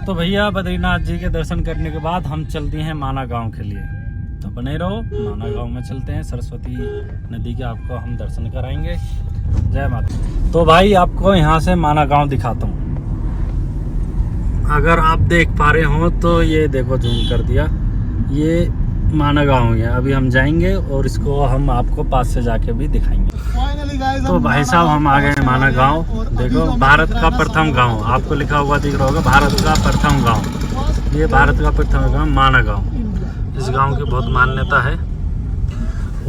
तो भैया बद्रीनाथ जी के दर्शन करने के बाद हम चलते हैं माना गांव के लिए। तो बने रहो, माना गांव में चलते हैं। सरस्वती नदी के आपको हम दर्शन कराएंगे। जय माता। तो भाई आपको यहाँ से माना गांव दिखाता हूँ। अगर आप देख पा रहे हो तो ये देखो, जूम कर दिया, ये माना गांव है। अभी हम जाएंगे और इसको हम आपको पास से जाके भी दिखाएंगे। तो भाई साहब हम आ गए हैं माना गांव। देखो, भारत का प्रथम गांव, आपको लिखा हुआ दिख रहा होगा, भारत का प्रथम गांव। ये भारत का प्रथम गांव माना गांव। इस गांव की बहुत मान्यता है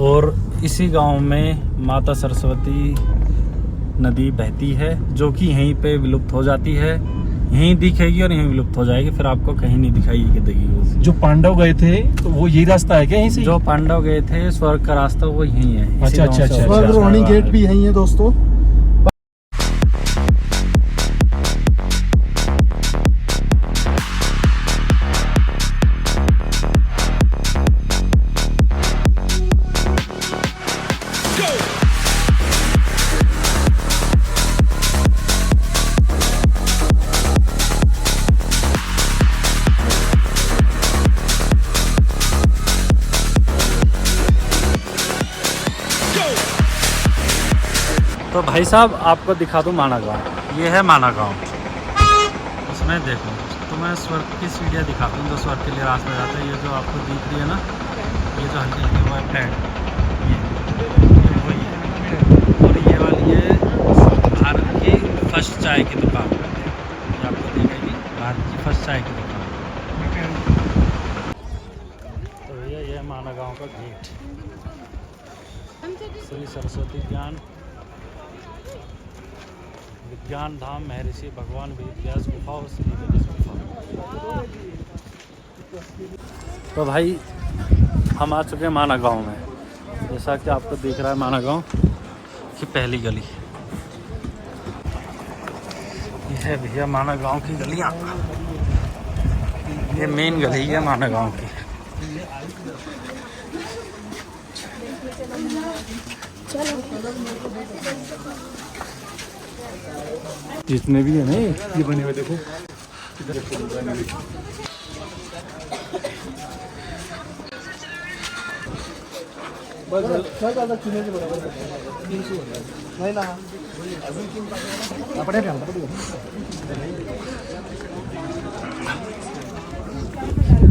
और इसी गांव में माता सरस्वती नदी बहती है, जो कि यहीं पे विलुप्त हो जाती है। यहीं दिखेगी और यहीं विलुप्त हो जाएगी, फिर आपको कहीं नहीं दिखाई देगी। वो जो पांडव गए थे तो वो यही रास्ता है क्या? यहीं से जो पांडव गए थे स्वर्ग का रास्ता वो यहीं है। अच्छा अच्छा अच्छा। स्वर्ग रोहिणी गेट भी यहीं है दोस्तों। तो भाई साहब आपको दिखा दूं माना गांव। ये है माना गांव। इसमें देखो, तो मैं स्वर्ग की सीढ़ियाँ दिखाता हूँ जो स्वर्ग के लिए रास्ता जाता है। ये जो आपको दिख रही है ना, ये जो हल्की हल्की वाइट है, ये वही है। और ये वाली है भारत की फर्स्ट चाय की दुकान। ये आपको दिखेगी, भारत की फर्स्ट चाय की दुकान। तो भैया ये है माना गाँव का गेट। श्री सरस्वती विज्ञान धाम महर्षि भगवान वेद व्यास गुफा और श्री गणेश गुफा। तो भाई हम आ चुके हैं माना गांव में। जैसा कि आपको दिख रहा है माना गांव की पहली गली। ये है भैया माना गांव की गलियां। ये मेन गली है माना गांव की। जितने भी है ना ये बने हुए, देखो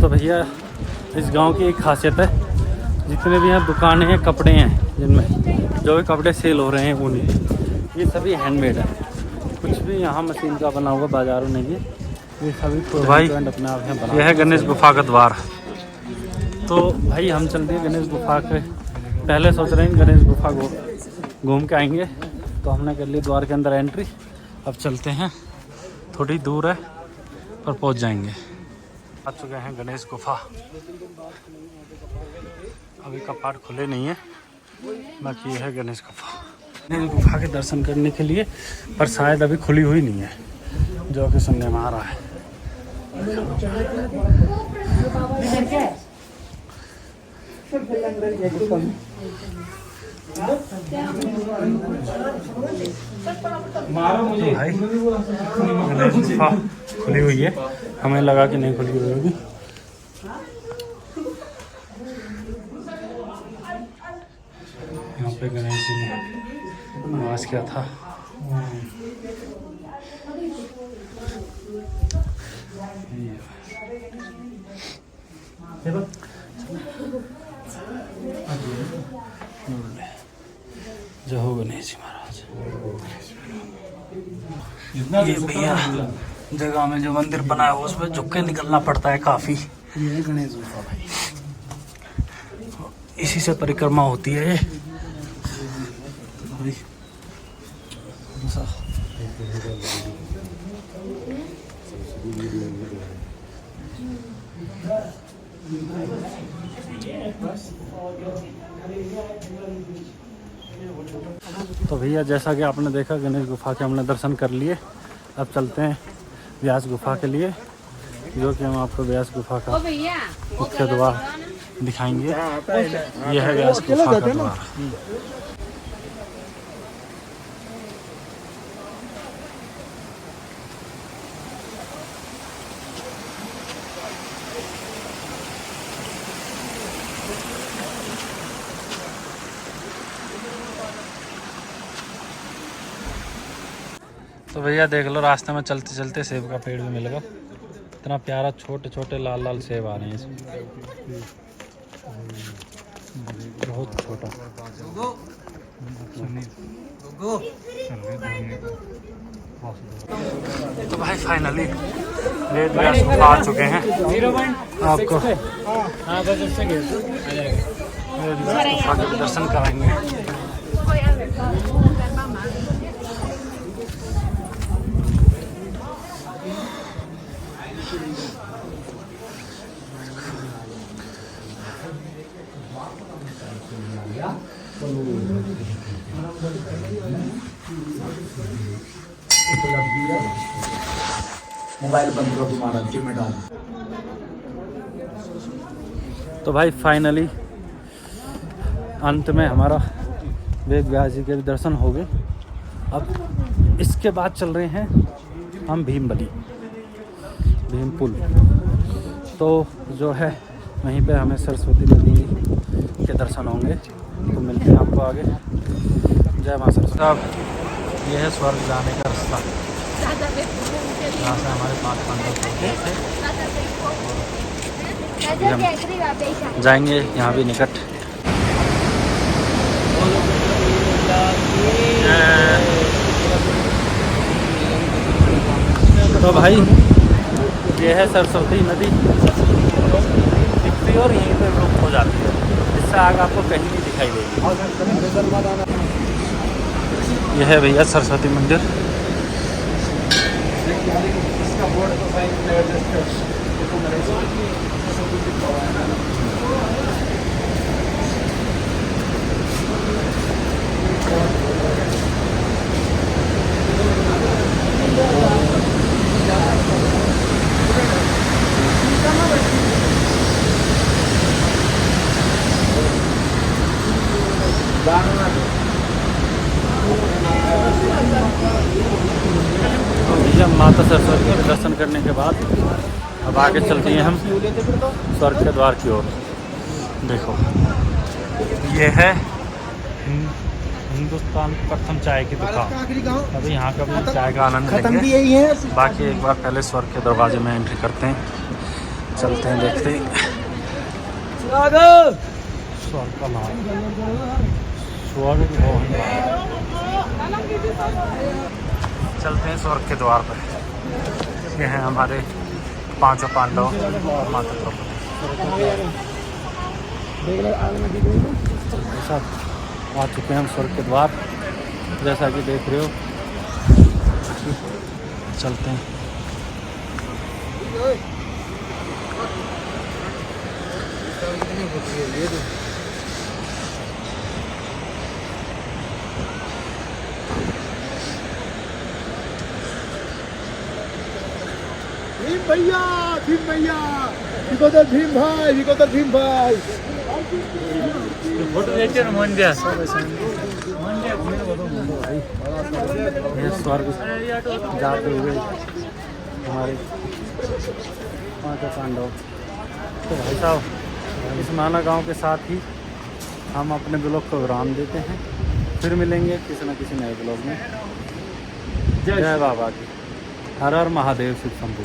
तो भैया इस गांव की एक खासियत है, जितने भी यहाँ दुकानें हैं, कपड़े हैं, जिनमें जो भी कपड़े सेल हो रहे हैं उन्हीं, ये सभी हैंडमेड है। कुछ भी यहाँ मशीन का बना हुआ बाजारों नहीं है, ये सभी तो भाई अपने आप यहाँ बना। यह है गणेश गुफा का द्वार। तो भाई हम चलते हैं गणेश गुफा के। पहले सोच रहे हैं गणेश गुफा घूम के आएंगे, तो हमने कर लिया द्वार के अंदर एंट्री। अब चलते हैं, थोड़ी दूर है पर पहुँच जाएंगे। आ चुके हैं गणेश गुफा। अभी कपाट खुले नहीं है, बाकी यह है गणेश गुफा। गणेश गुफा के दर्शन करने के लिए, पर शायद अभी खुली हुई नहीं है, जो कि सुनने में आ रहा है। तो भाई गणेश गुफा खुली हुई है, हमें लगा कि नहीं खुली हुई होगी। यहाँ पे गणेश जी ने निवास किया था। जय हो गणेश जी महाराज। ये भैया जगह में जो मंदिर बना है उसमें झुक के निकलना पड़ता है काफी। ये है गणेश गुफा भाई, इसी से परिक्रमा होती है ये। तो भैया जैसा कि आपने देखा, गणेश गुफा के हमने दर्शन कर लिए। अब चलते हैं व्यास गुफा के लिए, जो कि हम आपको व्यास गुफा का मुख्य द्वार दिखाएंगे। यह है व्यास गुफा का द्वार। तो भैया देख लो, रास्ते में चलते चलते सेब का पेड़ भी मिलेगा। इतना प्यारा छोटे छोटे लाल लाल सेब आ रहे हैं इसमें, बहुत छोटा। तो भाई फाइनली वेद व्यास गुफा आ चुके हैं। आपको वेद व्यास गुफा के दर्शन कराएंगे। मोबाइल बंद करो तुम्हारा, में डाल। तो भाई फाइनली अंत में हमारा वेद व्यास जी के भी दर्शन हो गए। अब इसके बाद चल रहे हैं हम भीमबली, भीम पुल। तो जो है वहीं पे हमें सरस्वती नदी के दर्शन होंगे। तो मिलते हैं आपको आगे। जय मां सरस्वती। अब यह है स्वर्ग जाने का रास्ता, यहाँ से हमारे 5 पांडव चलते थे। हम जाएंगे यहाँ भी निकट। तो भाई ये है सरस्वती नदी दिखती है और यहीं पे रुक हो जाती है। इससे आगे आपको कहीं नहीं दिखाई देगी। यह है भैया सरस्वती मंदिर। भैया माता सरस्वती के दर्शन करने के बाद अब आगे चलते हैं हम स्वर्ग के द्वार की ओर। देखो ये है हिंदुस्तान की प्रथम चाय की दुकान। अभी यहाँ का भी चाय का आनंद लेंगे। बाकी एक बार पहले स्वर्ग के दरवाजे में एंट्री करते हैं, चलते हैं, देखते हैं स्वर्ग का नाम। स्वर्ग चलते हैं स्वर्ग के द्वार पर। ये हैं हमारे 5 पांडव और माता द्रौपदी। आ चुके हैं हम स्वर्ग के द्वार, जैसा कि देख रहे हो। चलते हैं। भैया भीम भैया, विकोदर भीम भाई, विकोदर भीम भाई। ये स्वर्ग जाते हुए हमारे 5 पांडव। तो भाई साहब इस माना गांव के साथ ही हम अपने ब्लॉग को विराम देते हैं। फिर मिलेंगे किसी न किसी नए ब्लॉग में। जय बाबा की। हर हर महादेव शिव शंभू।